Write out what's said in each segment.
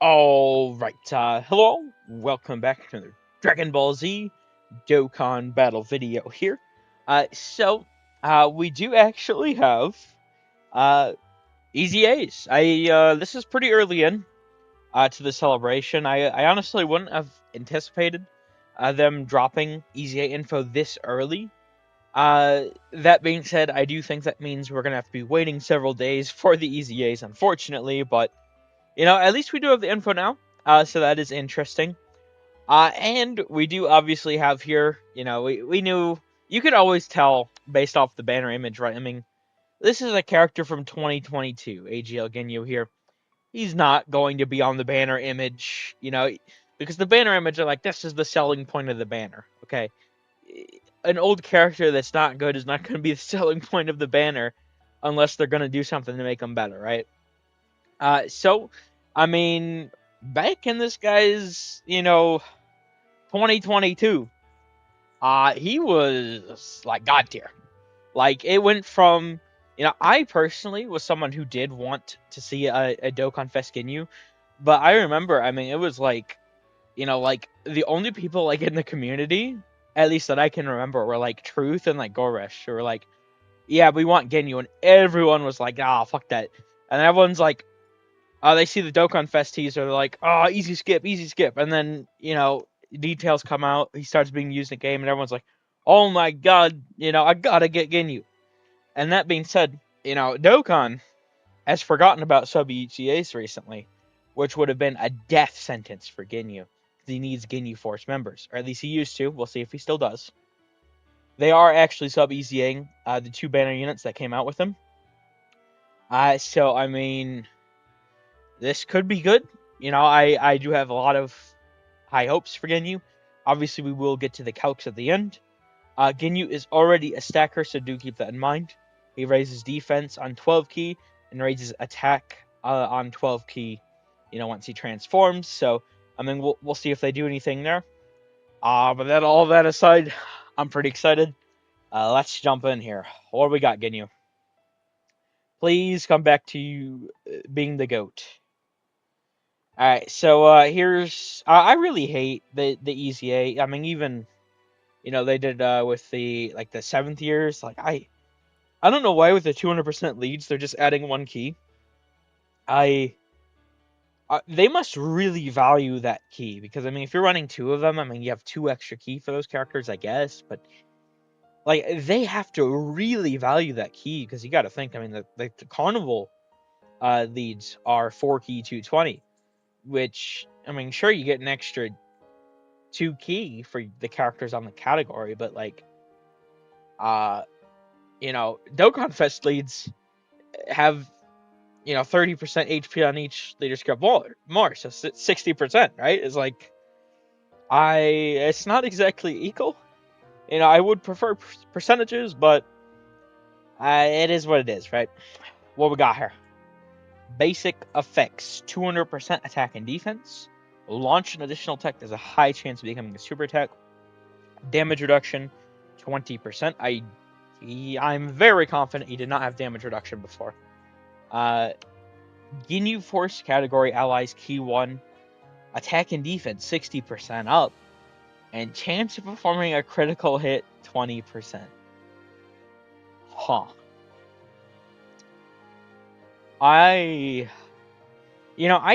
Alright, hello, welcome back to another Dragon Ball Z Dokkan battle video here. We do actually have, uh, EZAs. This is pretty early to the celebration. I honestly wouldn't have anticipated, them dropping EZA info this early. That being said, I do think that means we're gonna have to be waiting several days for the EZAs, unfortunately, but at least we do have the info now, so that is interesting. And we do obviously have here, we knew you could always tell based off the banner image, right? I mean, this is a character from 2022, AGL Ginyu here. He's not going to be on the banner image, because the banner image are like, this is the selling point of the banner, okay? An old character that's not good is not going to be the selling point of the banner unless they're going to do something to make them better, right? I mean, back in this guy's, 2022, he was like god tier. Like it went from, I personally was someone who did want to see a Dokkan Fest Ginyu, but I remember, I mean, it was like, like the only people like in the community, at least that I can remember, were like Truth and like Goresh, who were like, yeah, we want Ginyu, and everyone was like, ah, fuck that, and everyone's like, they see the Dokkan Fest teaser, they're like, oh, easy skip, easy skip. And then, details come out, he starts being used in the game, and everyone's like, oh my god, I gotta get Ginyu. And that being said, Dokkan has forgotten about sub ECAs recently, which would have been a death sentence for Ginyu. He needs Ginyu Force members, or at least he used to. We'll see if he still does. They are actually sub ECAing the two banner units that came out with him. I mean, this could be good. I do have a lot of high hopes for Ginyu. Obviously, we will get to the Calcs at the end. Ginyu is already a stacker, so do keep that in mind. He raises defense on 12 key and raises attack on 12 key, once he transforms. So, I mean, we'll see if they do anything there. But all that aside, I'm pretty excited. Let's jump in here. What do we got, Ginyu? Please come back to you being the GOAT. All right, so here's I really hate the EZA. I mean, even they did with the seventh years. Like I don't know why with the 200% leads they're just adding one key. I They must really value that key because I mean if you're running two of them, I mean you have two extra key for those characters, I guess, but like they have to really value that key because you got to think. I mean the carnival leads are 4 key 220, which I mean sure you get an extra 2 key for the characters on the category, but like uh Dokkan Fest leads have 30% HP on each leader skill more, so 60%, right? Is like it's not exactly equal. I would prefer percentages, but it is what it is, right? What we got here? Basic effects: 200% attack and defense. Launch an additional tech. There's a high chance of becoming a super attack. Damage reduction, 20%. I'm very confident he did not have damage reduction before. Ginyu Force category allies key 1. Attack and defense 60% up. And chance of performing a critical hit 20%. Huh. I'd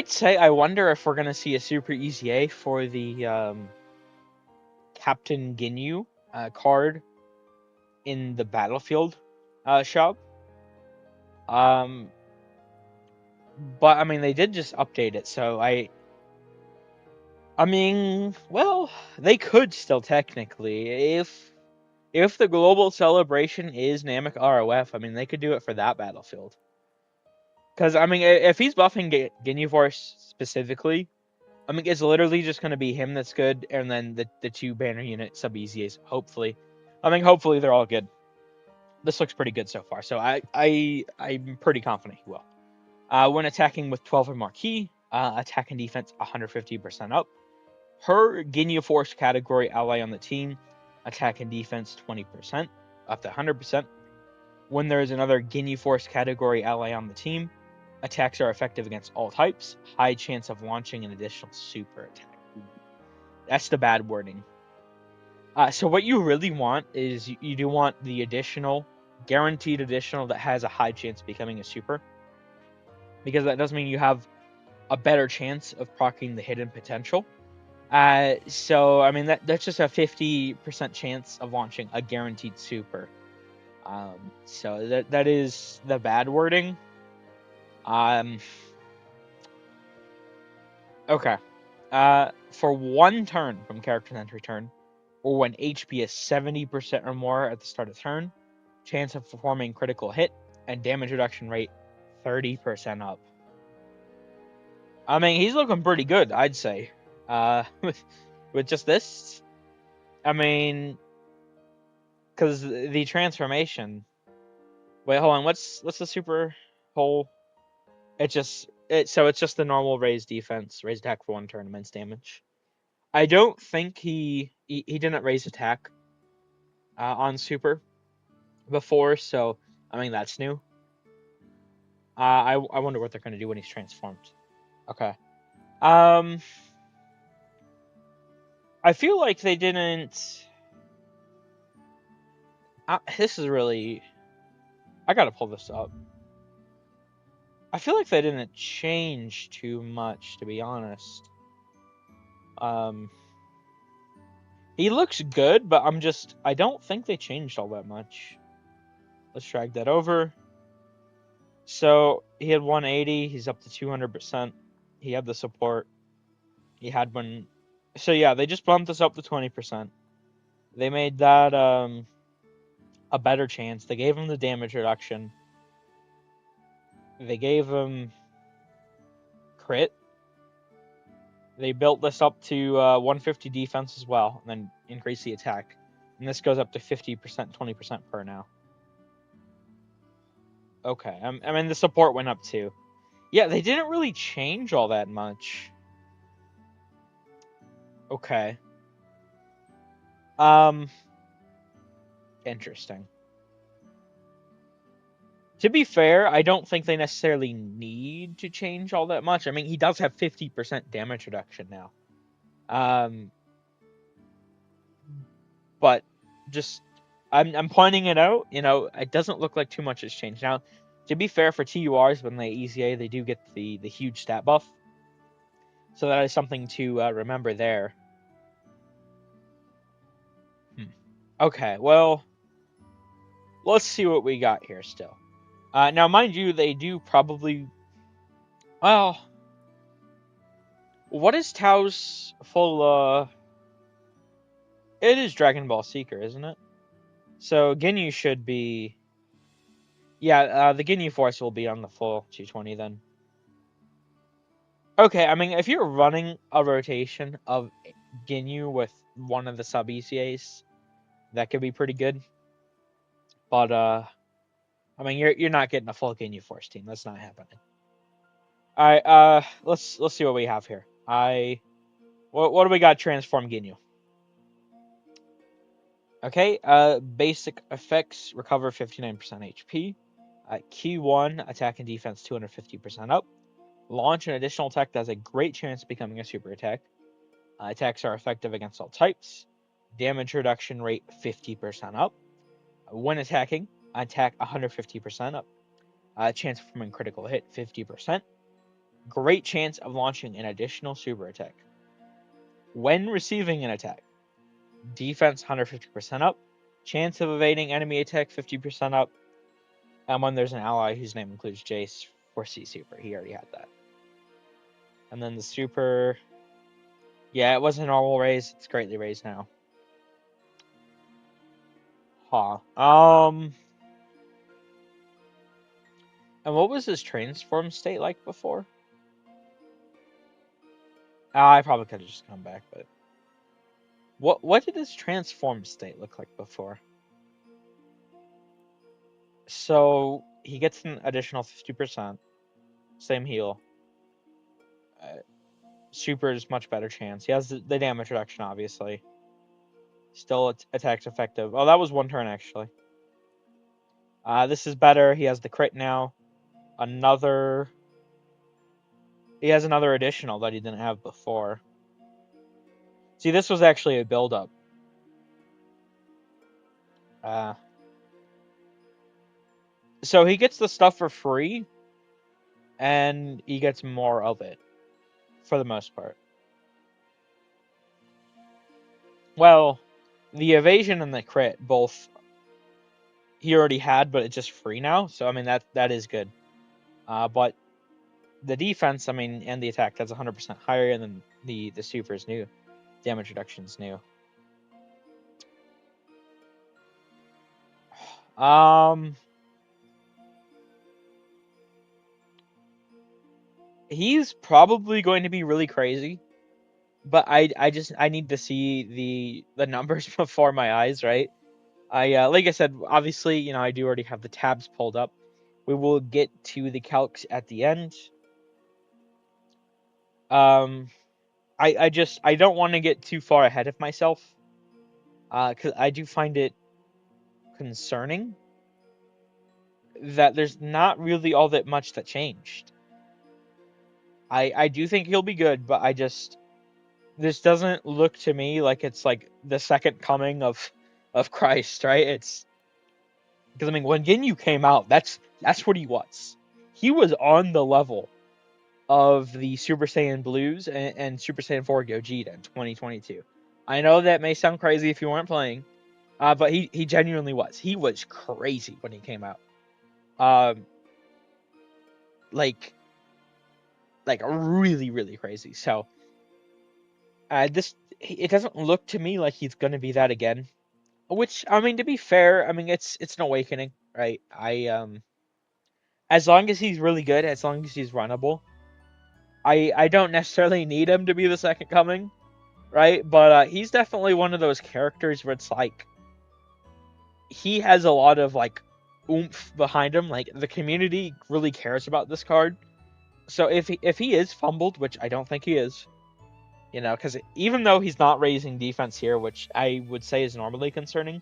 say I wonder if we're gonna see a super EZA for the Captain Ginyu card in the Battlefield shop. Um, but I mean they did just update it, so I mean, well, they could still technically if the global celebration is Namek ROF. I mean, they could do it for that Battlefield. Because I mean, if he's buffing Ginyu Force specifically, I mean, it's literally just going to be him that's good, and then the two banner unit sub EZAs. Hopefully, I mean, hopefully they're all good. This looks pretty good so far, so I'm pretty confident he will. When attacking with 12 or more key, attack and defense 150% up. Her Ginyu Force category ally on the team, attack and defense 20%, up to 100%. When there is another Ginyu Force category ally on the team, Attacks are effective against all types. High chance of launching an additional super attack. That's the bad wording. So what you really want is you do want the additional, guaranteed additional that has a high chance of becoming a super. Because that does mean you have a better chance of proccing the hidden potential. So I mean that's just a 50% chance of launching a guaranteed super. So that is the bad wording. Okay. For one turn from character's entry turn, or when HP is 70% or more at the start of turn, chance of performing critical hit and damage reduction rate 30% up. I mean, he's looking pretty good, I'd say. With just this, I mean, because the transformation. Wait, hold on. What's the super whole? So it's just the normal raised defense, raised attack for one turn, immense damage. I don't think he didn't raise attack on super before, so I mean that's new. I wonder what they're gonna do when he's transformed. Okay. I feel like they didn't. This is really. I gotta pull this up. I feel like they didn't change too much, to be honest. He looks good, but I don't think they changed all that much. Let's drag that over. So he had 180. He's up to 200%. He had the support. He had one. So yeah, they just bumped this up to 20%. They made that a better chance. They gave him the damage reduction. They gave him crit. They built this up to 150 defense as well, and then increase the attack. And this goes up to 50%, 20% per now. Okay, I mean the support went up too. Yeah, they didn't really change all that much. Okay. Interesting. To be fair, I don't think they necessarily need to change all that much. I mean, he does have 50% damage reduction now. But just I'm pointing it out, it doesn't look like too much has changed. Now, to be fair for TURs when they EZA, they do get the huge stat buff. So that is something to remember there. Okay, well, let's see what we got here still. Now, mind you, they do probably. Well, what is Tao's full? It is Dragon Ball Seeker, isn't it? So Ginyu should be. Yeah, the Ginyu Force will be on the full 220 then. Okay, I mean, if you're running a rotation of Ginyu with one of the sub ECAs, that could be pretty good. But I mean, you're not getting a full Ginyu Force team. That's not happening. All right, let's see what we have here. What do we got? Transform Ginyu. Okay, basic effects: recover 59% HP. Key 1, attack and defense 250% up. Launch an additional attack that has a great chance of becoming a super attack. Attacks are effective against all types. Damage reduction rate 50% up. When attacking, attack 150% up. Chance of performing critical hit 50%. Great chance of launching an additional super attack. When receiving an attack, defense 150% up. Chance of evading enemy attack 50% up. And when there's an ally whose name includes Jace for C super, he already had that. And then the super, yeah, it wasn't normal raise. It's greatly raised now. Huh. And what was his transform state like before? I probably could have just come back, but what did his transform state look like before? So he gets an additional 50%, same heal. Super is much better chance. He has the damage reduction, obviously. Still attacks effective. Oh, that was one turn actually. This is better. He has the crit now. Another He has another additional that he didn't have before. See, this was actually a build-up. So he gets the stuff for free, and he gets more of it, for the most part. Well, the evasion and the crit both he already had, but it's just free now. So I mean that is good. But the defense, I mean, and the attack, that's 100% higher than the super is new. Damage reduction is new. He's probably going to be really crazy, but I need to see the numbers before my eyes, right? Like I said, obviously, I do already have the tabs pulled up. We will get to the calcs at the end. I don't want to get too far ahead of myself, because I do find it concerning that there's not really all that much that changed. I do think he'll be good, but this doesn't look to me like it's like the second coming of Christ, right? It's because I mean when Ginyu came out, that's what he was. He was on the level of the Super Saiyan Blues and Super Saiyan 4 Gogeta in 2022. I know that may sound crazy if you weren't playing, but he genuinely was. He was crazy when he came out. Like really, really crazy. So, it doesn't look to me like he's gonna be that again. Which, I mean, to be fair, I mean it's an awakening, right? As long as he's really good, as long as he's runnable, I don't necessarily need him to be the second coming, right? But he's definitely one of those characters where it's like he has a lot of like oomph behind him. Like the community really cares about this card. So if he is fumbled, which I don't think he is, because even though he's not raising defense here, which I would say is normally concerning,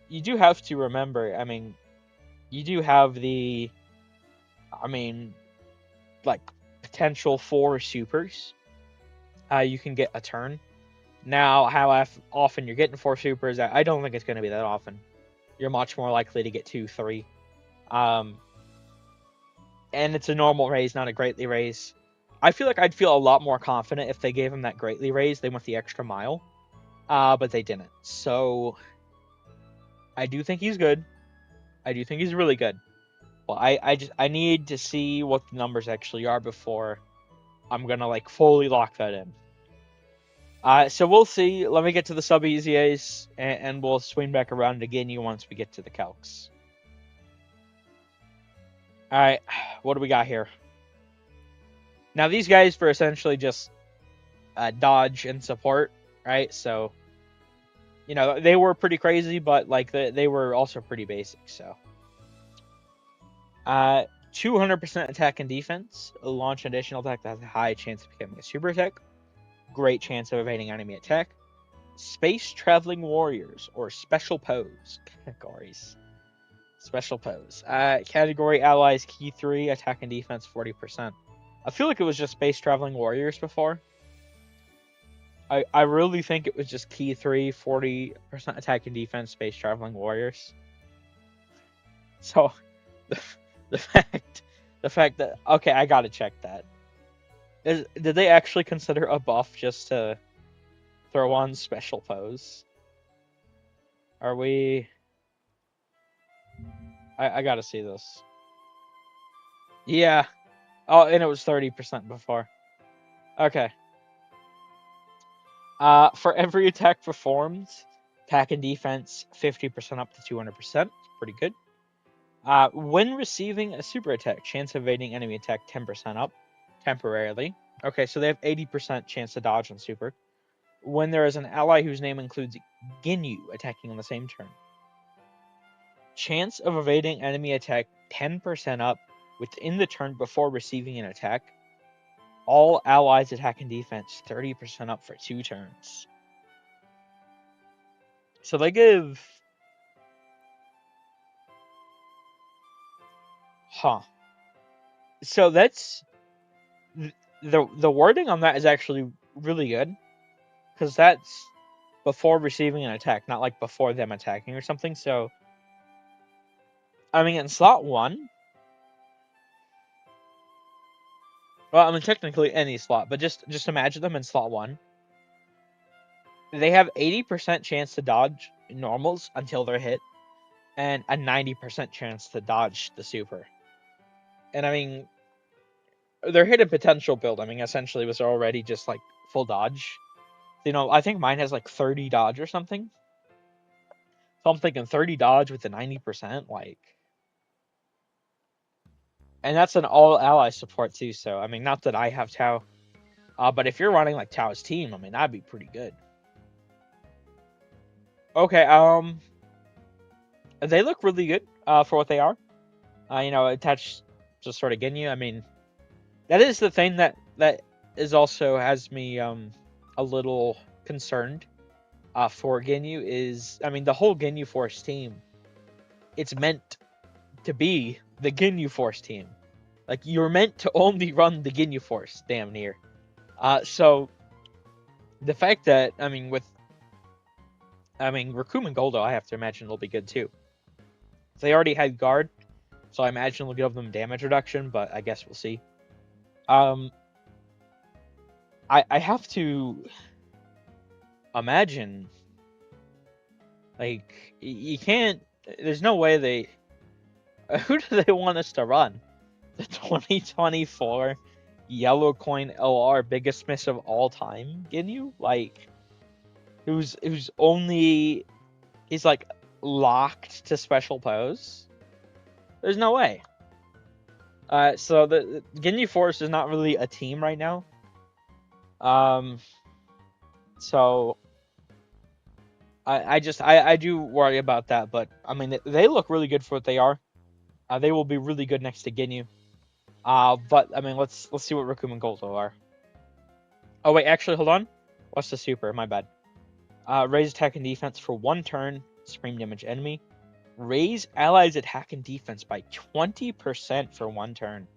you do have to remember. I mean, you do have like potential 4 supers. You can get a turn. Now, how often you're getting 4 supers, I don't think it's going to be that often. You're much more likely to get 2, 3. And it's a normal raise, not a greatly raise. I feel like I'd feel a lot more confident if they gave him that greatly raise. They went the extra mile. But they didn't. So, I do think he's good. I do think he's really good. Well, I need to see what the numbers actually are before I'm gonna like fully lock that in. So we'll see. Let me get to the sub EZAs, and we'll swing back around again once we get to the calcs. All right, what do we got here? Now these guys were essentially just dodge and support, right? So they were pretty crazy, but like they were also pretty basic. So 200% attack and defense. Launch additional attack that has a high chance of becoming a super attack. Great chance of evading enemy attack. Space traveling warriors or special pose categories. Special pose. Category allies key 3, attack and defense 40%. I feel like it was just space traveling warriors before. I really think it was just key 3, 40% attack and defense, space traveling warriors. So the fact that okay, I gotta check that. Did they actually consider a buff just to throw on special pose? Are we? I gotta see this. Yeah. Oh, and it was 30% before. Okay. For every attack performed, attack and defense 50% up to 200%. Pretty good. When receiving a super attack, chance of evading enemy attack 10% up temporarily. Okay, so they have 80% chance to dodge on super. When there is an ally whose name includes Ginyu attacking on the same turn. Chance of evading enemy attack 10% up within the turn before receiving an attack. All allies attack and defense 30% up for 2 turns. So they give... Huh. So that's... the wording on that is actually really good, because that's before receiving an attack, not like before them attacking or something. So, I mean, in slot 1, well, I mean, technically any slot, but just imagine them in slot 1. They have 80% chance to dodge normals until they're hit, and a 90% chance to dodge the super. And I mean, their hidden potential build, I mean, essentially was already just like full dodge. You know, I think mine has like 30 dodge or something. So I'm thinking 30 dodge with the 90%, like. And that's an all ally support too, so I mean, not that I have Tau. But if you're running like Tao's team, I mean, that'd be pretty good. Okay, they look really good for what they are. You know, attached to sort of Ginyu. I mean, that is the thing that is also has me a little concerned for Ginyu is, I mean, the whole Ginyu Force team, it's meant to be the Ginyu Force team. Like, you're meant to only run the Ginyu Force, damn near. So the fact that, I mean, Raccoon and Goldo, I have to imagine will be good too. They already had guard, so I imagine we'll give them damage reduction, but I guess we'll see. I have to imagine, like, you can't, there's no way they, who do they want us to run? The 2024 Yellow Coin LR biggest miss of all time, Ginyu? Like, who's only, he's like locked to special pose? There's no way. So the Ginyu Force is not really a team right now. So I do worry about that, but I mean, they look really good for what they are. They will be really good next to Ginyu. But I mean, let's see what Raccoon and Goldo are. Oh wait, actually, hold on. What's the super? My bad. Raise attack and defense for 1 turn. Supreme damage enemy. Raise allies attack and defense by 20% for 1 turn.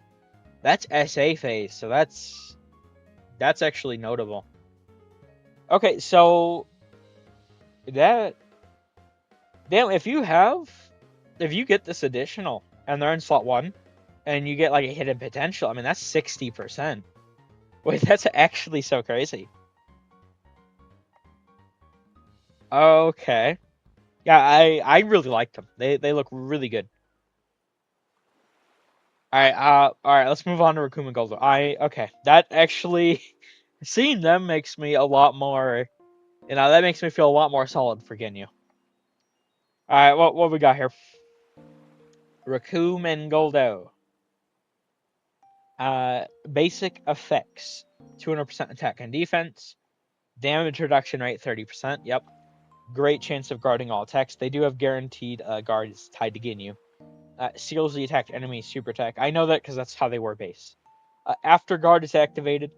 That's SA phase, so that's actually notable. Okay, so that, damn, if you get this additional and they're in slot 1 and you get like a hidden potential, I mean, that's 60%. Wait, that's actually so crazy. Okay. Yeah, I really like them. They look really good. Alright, let's move on to Raccoon and Goldo. Okay, that actually, seeing them makes me a lot more, that makes me feel a lot more solid for Ginyu. Alright, what we got here? Raccoon and Goldo. Basic effects: 200% attack and defense, damage reduction rate 30%. Yep, great chance of guarding all attacks. They do have guaranteed guards tied to Ginyu. Seals the attacked enemy super attack. I know that because that's how they were base. After guard is activated,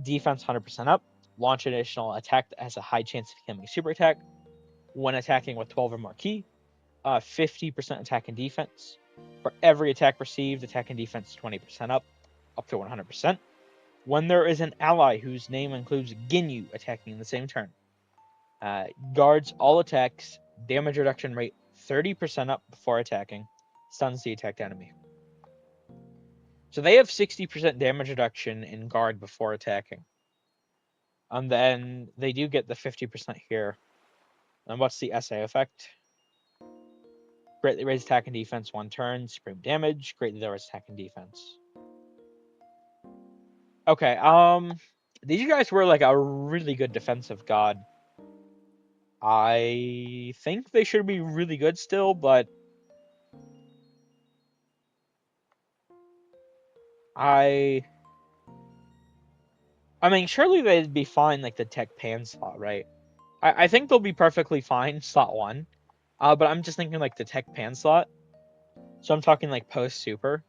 defense 100% up. Launch an additional attack that has a high chance of becoming a super attack. When attacking with 12 or more ki, 50% attack and defense. For every attack received, attack and defense 20% up to 100%. When there is an ally whose name includes Ginyu attacking in the same turn, guards all attacks, damage reduction rate 30% up before attacking, stuns the attacked enemy. So they have 60% damage reduction in guard before attacking. And then they do get the 50% here. And what's the SA effect? Greatly raise attack and defense 1 turn, supreme damage, greatly lowers attack and defense. Okay, these guys were like a really good defensive god. I think they should be really good still, but I mean, surely they'd be fine like the tech pan slot, right? I think they'll be perfectly fine slot 1. But I'm just thinking like the tech pan slot. So I'm talking like post super.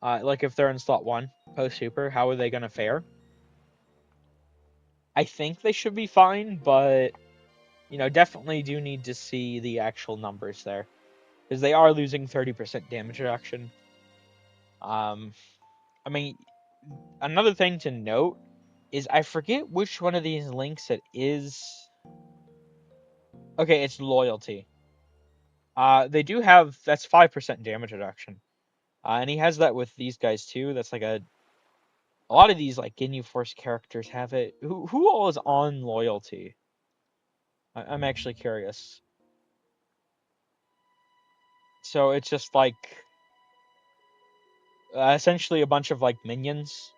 Like if they're in slot 1, post super, how are they gonna fare? I think they should be fine, but definitely do need to see the actual numbers there, because they are losing 30% damage reduction. I mean, another thing to note is I forget which one of these links it is. Okay, it's loyalty. They do have that's 5% damage reduction. And he has that with these guys too. That's like a lot of these like Ginyu Force characters have it. Who all is on loyalty? I'm actually curious. So it's just like essentially a bunch of like minions,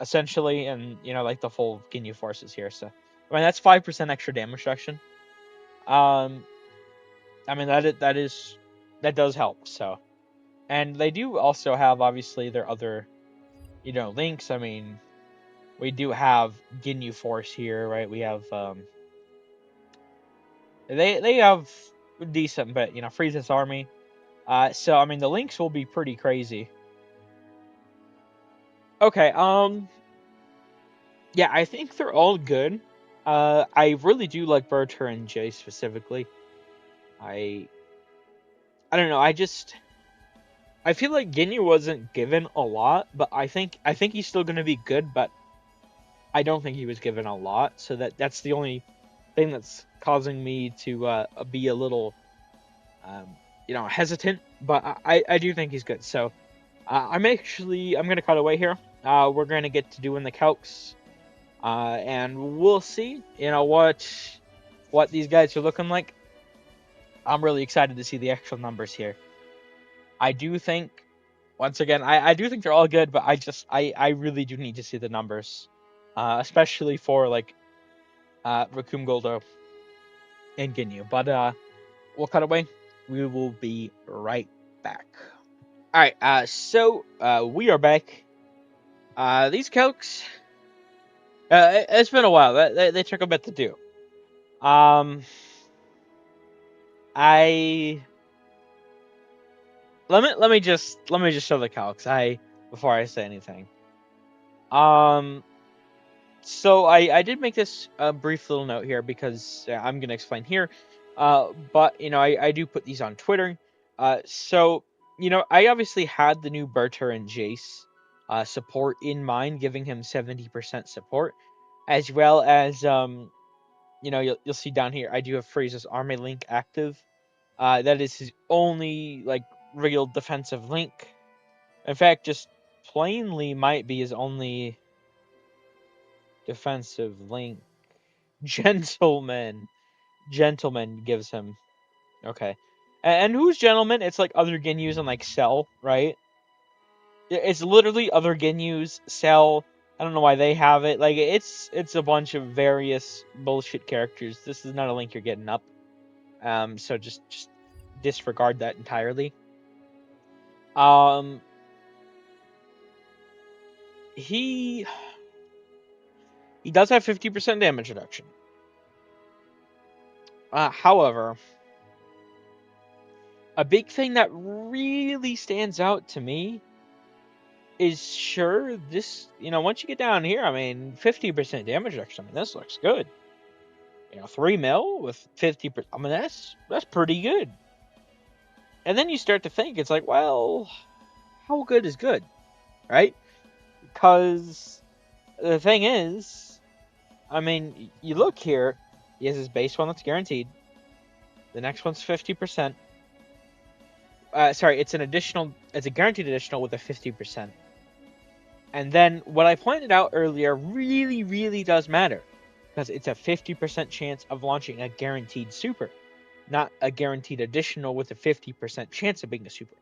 essentially, and like the full Ginyu Forces here. So I mean that's 5% extra damage reduction. Um, I mean that does help. So and they do also have obviously their other links. I mean we do have Ginyu Force here, right? We have they have decent, but Frieza's army. So I mean the links will be pretty crazy. Okay, yeah, I think they're all good. I really do like Berter and Jay specifically. I I don't know. I feel like Ginyu wasn't given a lot, but I think he's still gonna be good, but I don't think he was given a lot. So that's the only thing that's causing me to be a little hesitant. But I do think he's good. So I'm gonna cut away here. We're gonna get to doing the calcs. And we'll see, what these guys are looking like. I'm really excited to see the actual numbers here. I do think, once again, I do think they're all good, but I really do need to see the numbers, especially for like Rakum Goldo and Ginyu. But we'll cut away. We will be right back. All right. So we are back. These calcs. It's been a while. They took a bit to do. Um, I let me just show the calcs. Before I say anything. Um, so I did make this a brief little note here because I'm gonna explain here. But I do put these on Twitter. So I obviously had the new Berter and Jace support in mind, giving him 70% support, as well as you'll see down here I do have Frieza's army link active. That is his only like real defensive link. In fact, just plainly might be his only defensive link. Gentleman. Gentleman gives him. Okay. And who's Gentleman? It's like other Ginyus and like Cell, right? It's literally other Ginyus, Cell. I don't know why they have it. Like it's a bunch of various bullshit characters. This is not a link you're getting up. So just disregard that entirely. Um he does have 50% damage reduction. However, a big thing that really stands out to me is sure this, once you get down here, I mean, 50% damage reduction. I mean, this looks good. 3 mil with 50%. I mean, that's pretty good. And then you start to think, it's like, well, how good is good, right? Because the thing is, I mean, you look here, he has his base one that's guaranteed. The next one's 50%. Sorry, it's a guaranteed additional with a 50%. And then what I pointed out earlier really, really does matter, because it's a 50% chance of launching a guaranteed super, not a guaranteed additional with a 50% chance of being a super,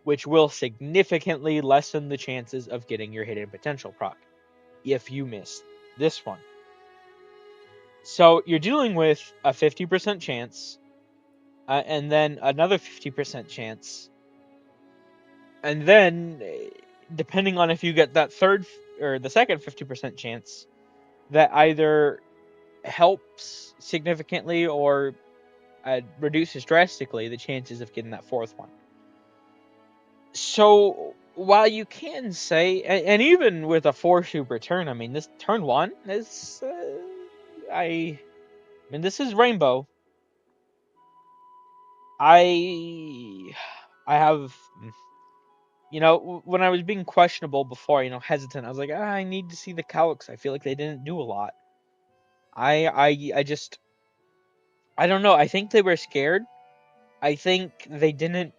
which will significantly lessen the chances of getting your hidden potential proc if you miss this one. So you're dealing with a 50% chance, and then another 50% chance, and then depending on if you get that third or the second 50% chance, that either helps significantly or reduces drastically the chances of getting that fourth one. So while you can say, and even with a 4 super turn, I mean, this turn 1 is, I mean, this is Rainbow. I have, when I was being questionable before, hesitant, I was like, I need to see the Calcs. I feel like they didn't do a lot. I just, I don't know. I think they were scared. I think they didn't.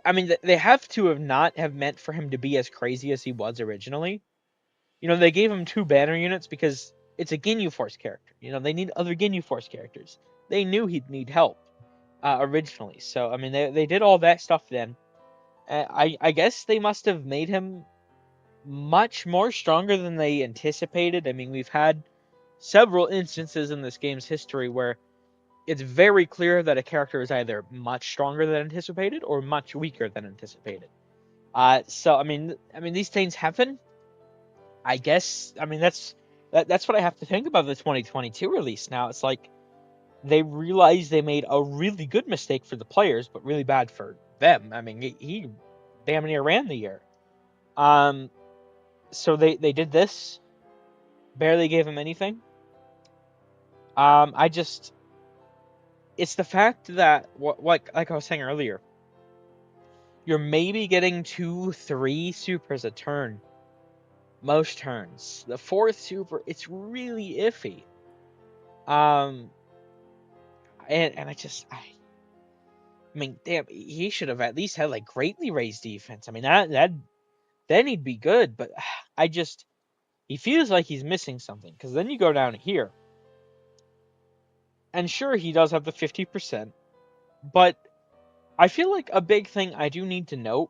I mean, they have to have not have meant for him to be as crazy as he was originally. They gave him 2 banner units because it's a Ginyu Force character. They need other Ginyu Force characters. They knew he'd need help originally. So, I mean, they did all that stuff then. I guess they must have made him much more stronger than they anticipated. I mean, we've had several instances in this game's history where it's very clear that a character is either much stronger than anticipated or much weaker than anticipated. So I mean these things happen. I guess I mean that's what I have to think about the 2022 release now. It's like they realized they made a really good mistake for the players, but really bad for them. I mean, he damn near ran the year. So they did this, barely gave him anything. I just, it's the fact that like I was saying earlier, you're maybe getting 2-3 supers a turn. Most turns. The 4th super, it's really iffy. And I mean, damn, he should have at least had like greatly raised defense. I mean, then he'd be good. But he feels like he's missing something, because then you go down here, and sure, he does have the 50%, but I feel like a big thing I do need to note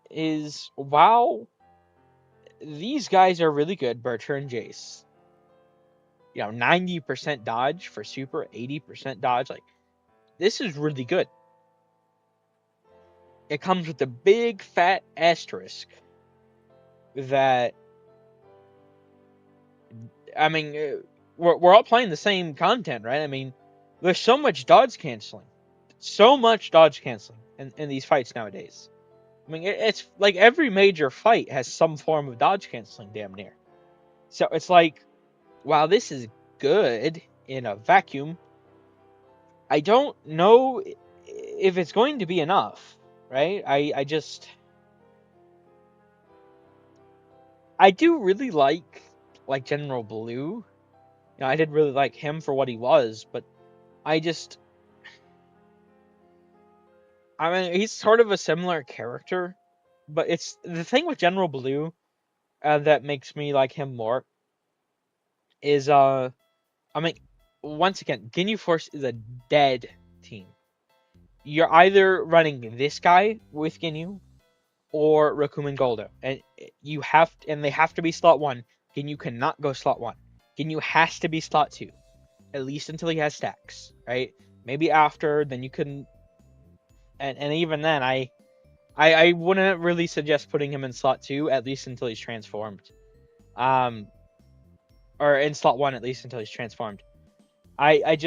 is while these guys are really good, Bertrand and Jace, 90% dodge for super, 80% dodge, like, this is really good. It comes with a big fat asterisk that, I mean, we're all playing the same content, right? I mean, there's so much dodge canceling. So much dodge canceling in these fights nowadays. I mean, it's like every major fight has some form of dodge canceling, damn near. So it's like, while this is good in a vacuum, I don't know if it's going to be enough, right? I do really like General Blue. I did really like him for what he was, but I mean, he's sort of a similar character, but it's the thing with General Blue that makes me like him more is I mean, once again, Ginyu Force is a dead team. You're either running this guy with Ginyu or Rakumen Goldo, and they have to be slot 1. Ginyu cannot go slot 1. Ginyu has to be slot 2, at least until he has stacks, right? Maybe after, then you can, and even then, I wouldn't really suggest putting him in slot 2, at least until he's transformed. Or in slot 1, at least until he's transformed. I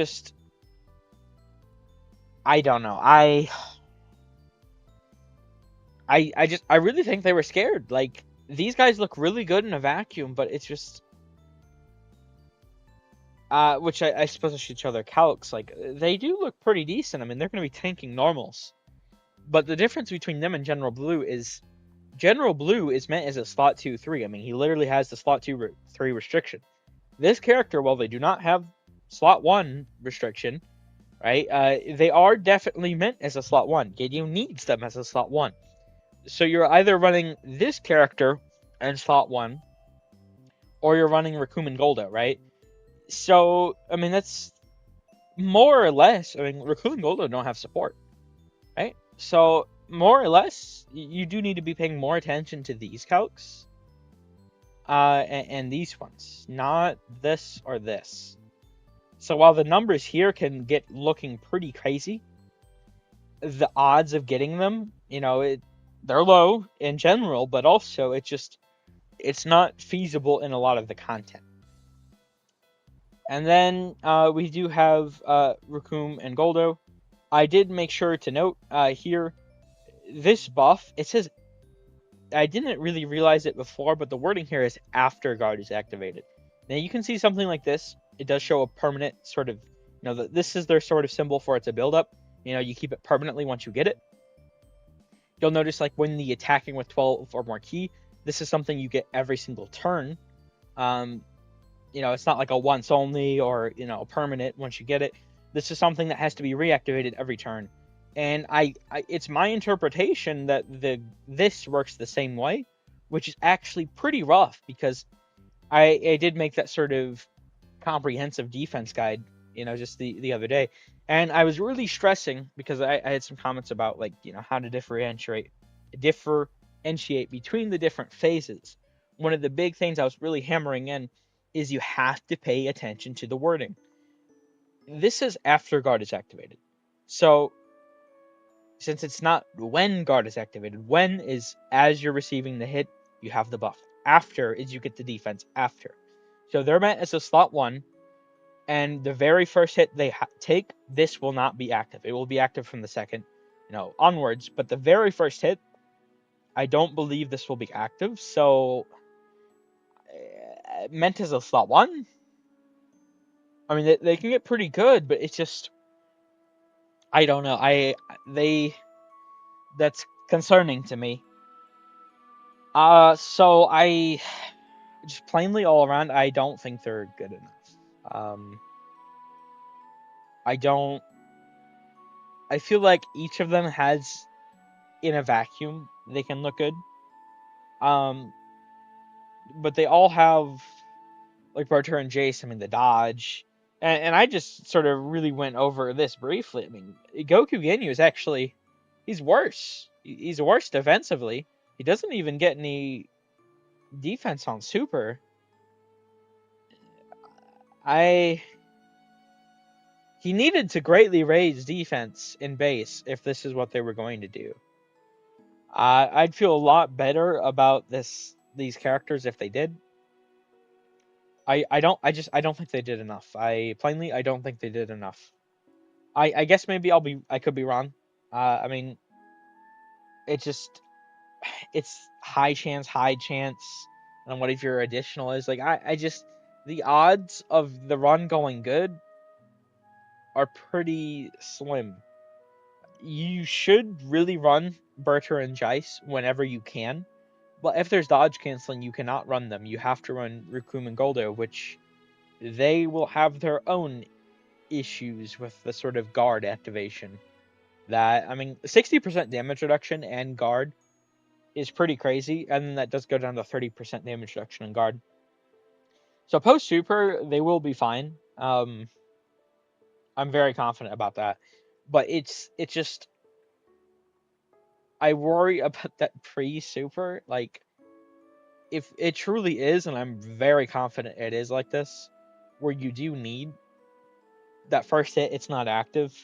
don't know. I really think they were scared. Like, these guys look really good in a vacuum, but it's just, which I suppose I should show their calcs. Like, they do look pretty decent. I mean, they're going to be tanking normals. But the difference between them and General Blue is meant as a slot 2-3. I mean, he literally has the slot 2-3 restriction. This character, while they do not have slot 1 restriction, right, they are definitely meant as a slot 1. Ginyu needs them as a slot 1. So you're either running this character in slot 1, or you're running Rakumen Goldo, right? So, I mean, that's more or less, I mean, Rakumen Goldo don't have support, right? So, more or less, you do need to be paying more attention to these calcs, and these ones, not this or this. So while the numbers here can get looking pretty crazy, the odds of getting them, they're low in general, but also it's not feasible in a lot of the content. And then we do have Rakum and Goldo. I did make sure to note here, this buff, it says, I didn't really realize it before, but the wording here is after guard is activated. Now you can see something like this. It does show a permanent sort of, this is their sort of symbol for it's a build-up. You keep it permanently once you get it. You'll notice like when the attacking with 12 or more ki, this is something you get every single turn. Um, it's not like a once only or permanent once you get it. This is something that has to be reactivated every turn. And it's my interpretation that this works the same way, which is actually pretty rough because I did make that sort of comprehensive defense guide, just the other day, and I was really stressing because I had some comments about like how to differentiate between the different phases. One of the big things I was really hammering in is you have to pay attention to the wording. This is after guard is activated, so since it's not when guard is activated, when is as you're receiving the hit, you have the buff. After is you get the defense after. So they're meant as a slot 1, and the very first hit they take, this will not be active. It will be active from the second, onwards. But the very first hit, I don't believe this will be active. So, meant as a slot 1. I mean, they can get pretty good, but it's just, I don't know. That's concerning to me. So I just plainly all around, I don't think they're good enough. I don't. I feel like each of them has, in a vacuum, they can look good. But they all have, like Barter and Jace, I mean, the dodge. And I just sort of really went over this briefly. I mean, Goku Ginyu is actually, he's worse. He's worse defensively. He doesn't even get any defense on Super. He needed to greatly raise defense in base if this is what they were going to do. I'd feel a lot better about these characters if they did. I don't think they did enough. I don't think they did enough. I guess maybe I could be wrong. I mean, it's high chance. And what if your additional is like I just the odds of the run going good are pretty slim. You should really run Berter and Jice whenever you can. But if there's dodge canceling, you cannot run them. You have to run Rikum and Goldo, which they will have their own issues with the sort of guard activation. That, I mean, 60% damage reduction and guard is pretty crazy, and then that does go down to 30% damage reduction and guard. So post super, they will be fine. I'm very confident about that. But it's just, I worry about that pre-super. Like, if it truly is, and I'm very confident it is like this, where you do need that first hit, it's not active.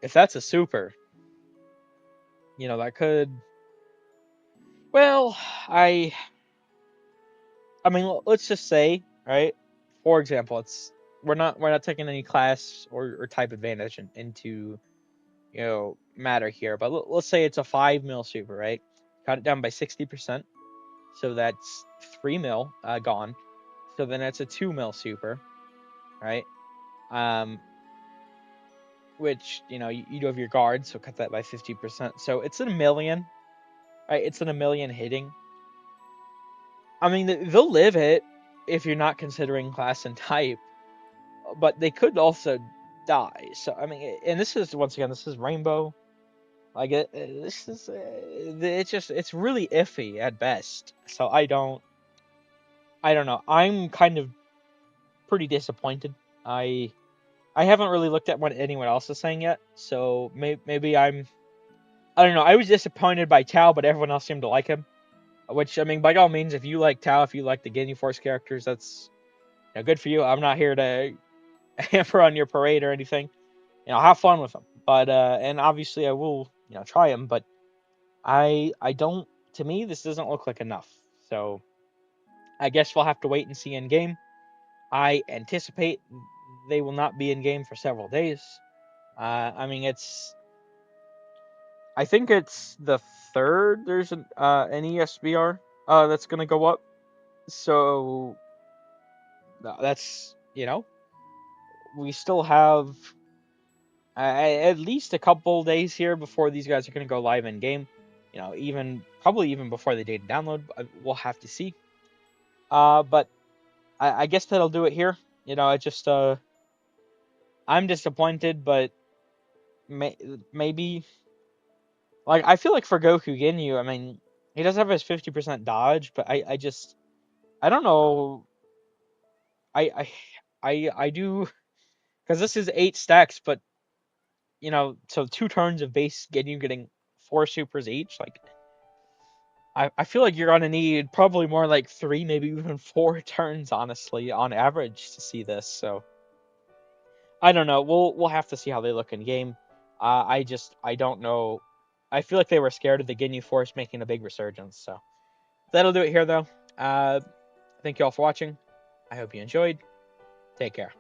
If that's a super, that could. Well, I mean, let's just say, right? For example, we're not taking any class or type advantage into matter here, but let's say it's a 5 mil super, right? Cut it down by 60%, so that's 3 mil gone. So then it's a 2 mil super, right? Which you do have your guard, so cut that by 50%. So it's in a million, right? It's in a million hitting. I mean, they'll live it if you're not considering class and type, but they could also die. So I mean, and this is once again, this is Rainbow. Like this is it's really iffy at best. So I don't know. I'm kind of pretty disappointed. I haven't really looked at what anyone else is saying yet, so maybe I don't know. I was disappointed by Tao, but everyone else seemed to like him. Which, I mean, by all means, if you like Tao, if you like the Ginyu Force characters, that's good for you. I'm not here to hamper on your parade or anything. Have fun with them. But and obviously I will try them. But I don't. To me, this doesn't look like enough. So I guess we'll have to wait and see in game. I anticipate they will not be in game for several days. I mean, I think it's the third. There's an ESBR that's gonna go up. So that's we still have at least a couple days here before these guys are gonna go live in game. Probably even before the data download. We'll have to see. But I guess that'll do it here. I just I'm disappointed, but maybe like I feel like for Goku Ginyu, I mean, he does have his 50% dodge, but I don't know. I I do because this is 8 stacks, but so 2 turns of base Ginyu getting 4 supers each. Like I feel like you're gonna need probably more like 3, maybe even 4 turns, honestly, on average to see this. So I don't know. We'll have to see how they look in game. I don't know. I feel like they were scared of the Ginyu Force making a big resurgence. So that'll do it here, though. Thank you all for watching. I hope you enjoyed. Take care.